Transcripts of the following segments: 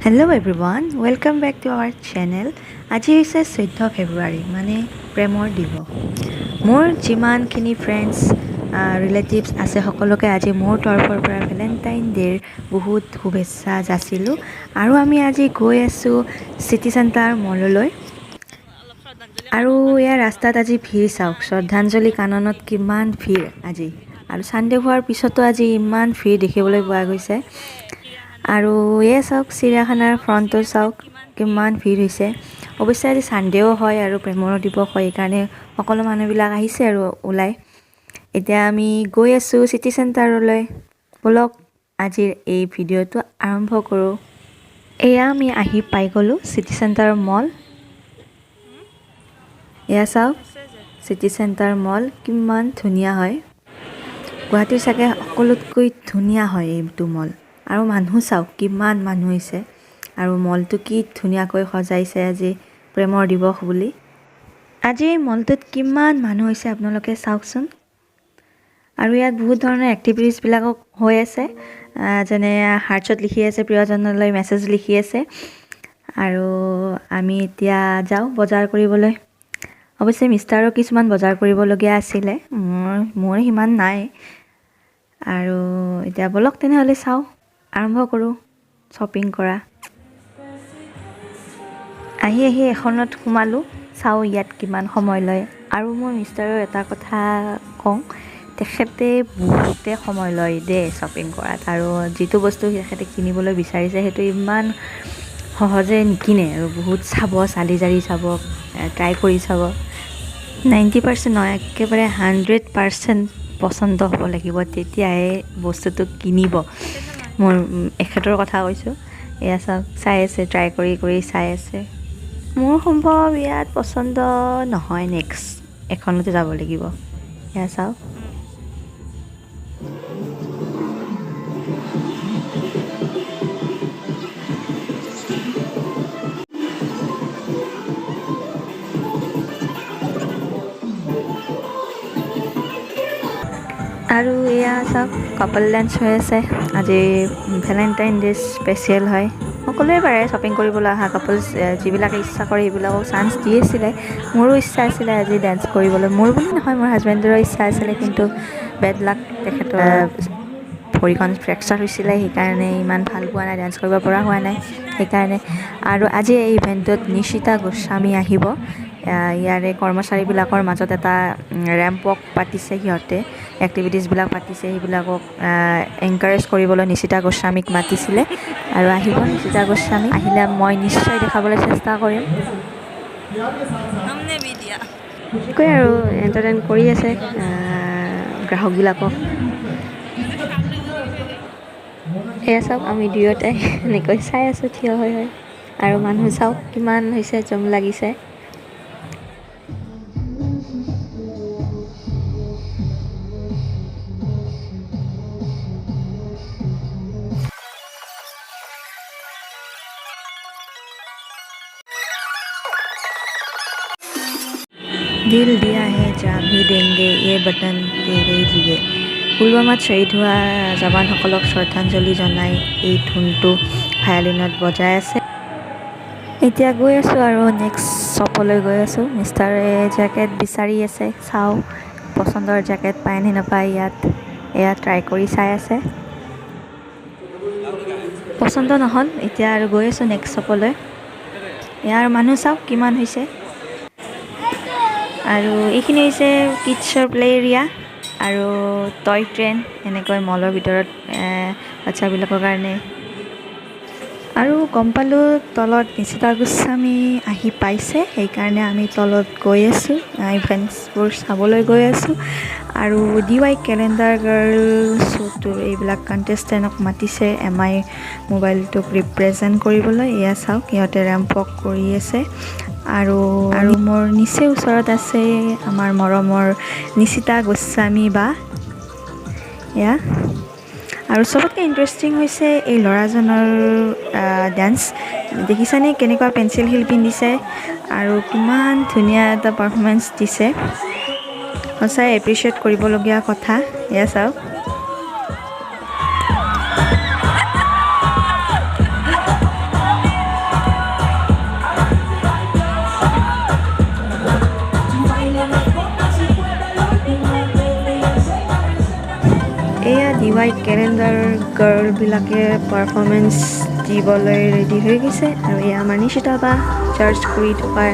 Hello everyone, welcome back to our channel. আজি হৈছে 14 ফেব্ৰুৱাৰী মানে প্ৰেমৰ দিৱস। মোৰ যিমানখিনি ফ্ৰেণ্ডছ ৰিলেটিভছ আছে সকলোকে আজি মোৰ তৰফৰ পৰা ভেলেণ্টাইন ডে'ৰ বহুত শুভেচ্ছা যাচিলোঁ। আৰু আমি আজি গৈ আছোঁ চিটি চেণ্টাৰ মললৈ। আৰু ইয়াৰ ৰাস্তাত আজি ভিৰ চাওক, শ্ৰদ্ধাঞ্জলি কাননত কিমান ভিৰ আজি। আৰু ছানডে' হোৱাৰ পিছতো আজি ইমান ভিৰ দেখিবলৈ পোৱা গৈছে। আৰু এয়া চাওক, চিৰিয়াখানাৰ ফ্ৰণ্টটো চাওক কিমান ভিৰ হৈছে। অৱশ্যে আজি ছানডেও হয় আৰু প্ৰেমৰ দিৱস হয়, সেইকাৰণে সকলো মানুহবিলাক আহিছে আৰু ওলাই। এতিয়া আমি গৈ আছোঁ চিটি চেণ্টাৰলৈ। ব'লক আজিৰ এই ভিডিঅ'টো আৰম্ভ কৰোঁ। এয়া আমি আহি পাই গ'লোঁ চিটি চেণ্টাৰ মল। এয়া চাওক চিটি চেণ্টাৰ মল কিমান ধুনীয়া হয়। গুৱাহাটীৰ চাগে সকলোতকৈ ধুনীয়া হয় এইটো মল। আৰু মানুহ চাওক কিমান মানুহ হৈছে আৰু মলটো কি ধুনীয়াকৈ সজাইছে আজি প্ৰেমৰ দিৱস বুলি। আজি এই মলটোত কিমান মানুহ হৈছে আপোনালোকে চাওকচোন। আৰু ইয়াত বহুত ধৰণৰ এক্টিভিটিছবিলাকো হৈ আছে, যেনে হাৰ্টছত লিখি আছে প্ৰিয়জনলৈ মেছেজ লিখি আছে। আৰু আমি এতিয়া যাওঁ বজাৰ কৰিবলৈ। অৱশ্যে মিষ্টাৰো কিছুমান বজাৰ কৰিবলগীয়া আছিলে, মোৰ সিমান নাই। আৰু এতিয়া ব'লক তেনেহ'লে চাওঁ, আৰম্ভ কৰোঁ শ্বপিং কৰা। আহি এখনত সোমালোঁ, চাওঁ ইয়াত কিমান সময় লয়। আৰু মোৰ মিষ্টাৰৰ এটা কথা কওঁ, তেখেতে বহুতে সময় লয় দেই শ্বপিং কৰাত। আৰু যিটো বস্তু তেখেতে কিনিবলৈ বিচাৰিছে সেইটো ইমান সহজে নিকিনে আৰু বহুত চাব, চালি জাৰি চাব, ট্ৰাই কৰি চাব। 90% নহয়, একেবাৰে 100% পচন্দ হ'ব লাগিব, তেতিয়াহে বস্তুটো কিনিব। মোৰ এখেতৰ কথা কৈছোঁ। এয়া চাওক চাই আছে, ট্ৰাই কৰি চাই আছে। মোৰ সম্ভৱ ইয়াত পচন্দ নহয়, নেক্সট এখনতে যাব লাগিব। এয়া চাওক আৰু এয়া চাওক কাপল ডান্স হৈ আছে। আজি ভেলেণ্টাইন ডে স্পেচিয়েল হয়, সকলোৱে পাৰে শ্বপিং কৰিবলৈ অহা কাপলছ যিবিলাকে ইচ্ছা কৰে সেইবিলাকক চান্স দি আছিলে। মোৰো ইচ্ছা আছিলে আজি ডান্স কৰিবলৈ, মোৰ বুলি নহয় মোৰ হাজবেণ্ডৰো ইচ্ছা আছিলে, কিন্তু বেড লাক, তেখেতৰ ভৰিখন ফ্ৰেকচাৰ হৈছিলে, সেইকাৰণে ইমান ভাল পোৱা নাই, ডান্স কৰিব পৰা হোৱা নাই সেইকাৰণে। আৰু আজি এই ইভেণ্টটোত নিশিতা গোস্বামী আহিব। ইয়াৰে কৰ্মচাৰীবিলাকৰ মাজত এটা ৰেম্প ৱক পাতিছে, সিহঁতে এক্টিভিটিছবিলাক পাতিছে, সেইবিলাকক এনকাৰেজ কৰিবলৈ নিশিতা গোস্বামীক মাতিছিলে। আৰু আহিব নিশিতা গোস্বামী, আহিলে মই নিশ্চয় দেখাবলৈ চেষ্টা কৰিম। এনেকৈ আৰু এণ্টাৰটেইন কৰি আছে গ্ৰাহকবিলাকক। এয়া চাওক আমি দুয়োটাই এনেকৈ চাই আছোঁ থিয় হৈ। আৰু মানুহ চাওক কিমান হৈছে, জম লাগিছে। দিল দিয়া হে যা ভি দেংগে ये बटन तेरे लिए। পুলৱামাত শ্বহীদ হোৱা জৱানসকলক শ্ৰদ্ধাঞ্জলি জনাই এই ধুনটো ভায়লিনত বজাই আছে। এতিয়া গৈ আছোঁ আৰু নেক্সট শ্বপলৈ গৈ আছোঁ। মিষ্টাৰে জেকেট বিচাৰি আছে, চাওঁ পচন্দৰ জেকেট পায় নে নাপায় ইয়াত। এয়া ট্ৰাই কৰি চাই আছে, পচন্দ নহ'ল। এতিয়া আৰু গৈ আছোঁ নেক্সট শ্বপলৈ। ইয়াৰ মানুহ চাওক কিমান হৈছে। আৰু এইখিনি হৈছে কিডছৰ প্লে এৰিয়া আৰু টয় ট্ৰেইন, এনেকৈ মলৰ ভিতৰত বাচ্ছাবিলাকৰ কাৰণে। আৰু গম পালোঁ তলত নিশিতা গোস্বামী আহি পাইছে, সেইকাৰণে আমি তলত গৈ আছোঁ, ইভেণ্টছবোৰ চাবলৈ গৈ আছোঁ। আৰু DY কেলেণ্ডাৰ গাৰ্ল শ্ব'টোৰ এইবিলাক কণ্টেষ্টেণ্টক মাতিছে MI মোবাইলটোক ৰিপ্ৰেজেণ্ট কৰিবলৈ। এয়া চাওক সিহঁতে ৰেম্প ৱক কৰি আছে। আৰু মোৰ নিচেই ওচৰত আছে আমাৰ মৰমৰ নিশিতা গোস্বামী বা। এয়া আৰু চবতকৈ ইণ্টাৰেষ্টিং হৈছে এই ল'ৰাজনৰ ডান্স। দেখিছানে কেনেকুৱা পেঞ্চিল হিল পিন্ধিছে আৰু কিমান ধুনীয়া এটা পাৰফৰ্মেঞ্চ দিছে, সঁচাই এপ্ৰিচিয়েট কৰিবলগীয়া কথা। এয়া চাওক কেলেণ্ডাৰ গাৰ্লবিলাকে পাৰফৰ্মেঞ্চ দিবলৈ ৰেডি হৈ গৈছে আৰু এয়া আমাৰ নিশিতা বা চাৰ্জ কৰি থকাৰ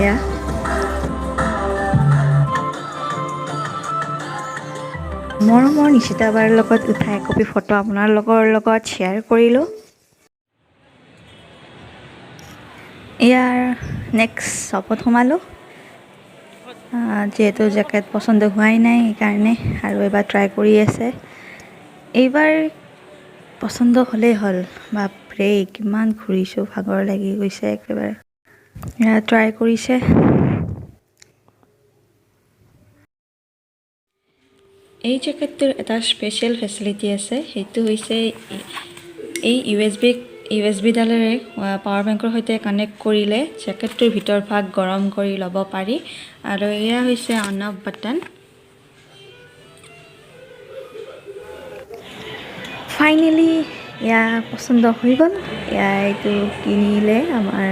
এয়া মৰমৰ নিশিতা বাৰ লগত উঠা একপি ফটো আপোনালোকৰ লগত শ্বেয়াৰ কৰিলোঁ। ইয়াৰ নেক্সট শ্বপত সোমালোঁ, যিহেতু জেকেট পচন্দ হোৱাই নাই সেইকাৰণে আৰু এবাৰ ট্ৰাই কৰি আছে। এইবাৰ পচন্দ হ'লেই হ'ল। বাপৰে কিমান ঘূৰিছোঁ, ভাগৰ লাগি গৈছে একেবাৰে। এয়া ট্ৰাই কৰিছে। এই জেকেটটোৰ এটা স্পেচিয়েল ফেচিলিটি আছে, সেইটো হৈছে এই USB ডালেৰে পাৱাৰ বেংকৰ সৈতে কানেক্ট কৰিলে জেকেটটোৰ ভিতৰ ভাগ গৰম কৰি ল'ব পাৰি। আৰু এয়া হৈছে অন অফ বাটন। ফাইনেলি এয়া পচন্দ হৈ গ'ল। এয়া এইটো কিনিলে আমাৰ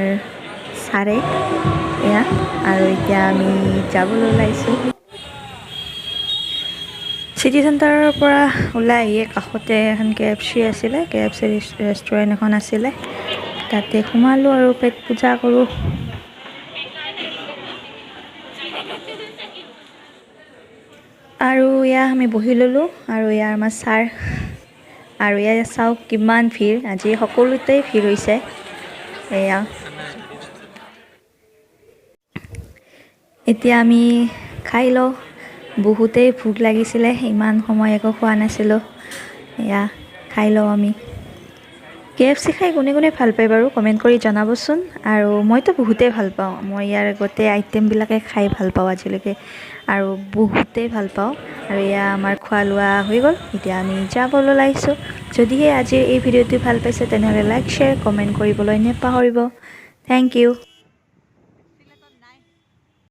ছাৰে এয়া, আৰু এতিয়া আমি যাবলৈ ওলাইছোঁ। চিটি চেণ্টাৰৰ পৰা ওলাই আহিয়ে কাষতে এখন KFC আছিলে, KFC ৰেষ্টুৰেণ্ট এখন আছিলে, তাতে সোমালোঁ আৰু পেট পূজা কৰোঁ। আৰু এয়া আমি বহি ল'লোঁ আৰু এয়া আমাৰ ছাৰ, আৰু এয়া চাওক কিমান ভিৰ, আজি সকলোতেই ভিৰ হৈছে। এয়া এতিয়া আমি খাই লওঁ। বহুতেই ভোক লাগিছিলে, ইমান সময় একো খোৱা নাছিলোঁ। এয়া খাই লওঁ আমি। KFC খাই কোনে কোনে ভাল পায় বাৰু কমেণ্ট কৰি জনাবচোন। আৰু মইতো বহুতেই ভাল পাওঁ, মই ইয়াৰ গোটেই আইটেমবিলাকে খাই ভাল পাওঁ আজিলৈকে, আৰু বহুতেই ভাল পাওঁ। আৰু এয়া আমাৰ খোৱা লোৱা হৈ গ'ল, এতিয়া আমি যাবলৈ ওলাইছোঁ। যদিহে আজিৰ এই ভিডিঅ'টো ভাল পাইছে তেনেহ'লে লাইক শ্বেয়াৰ কমেণ্ট কৰিবলৈ নাপাহৰিব। Thank U.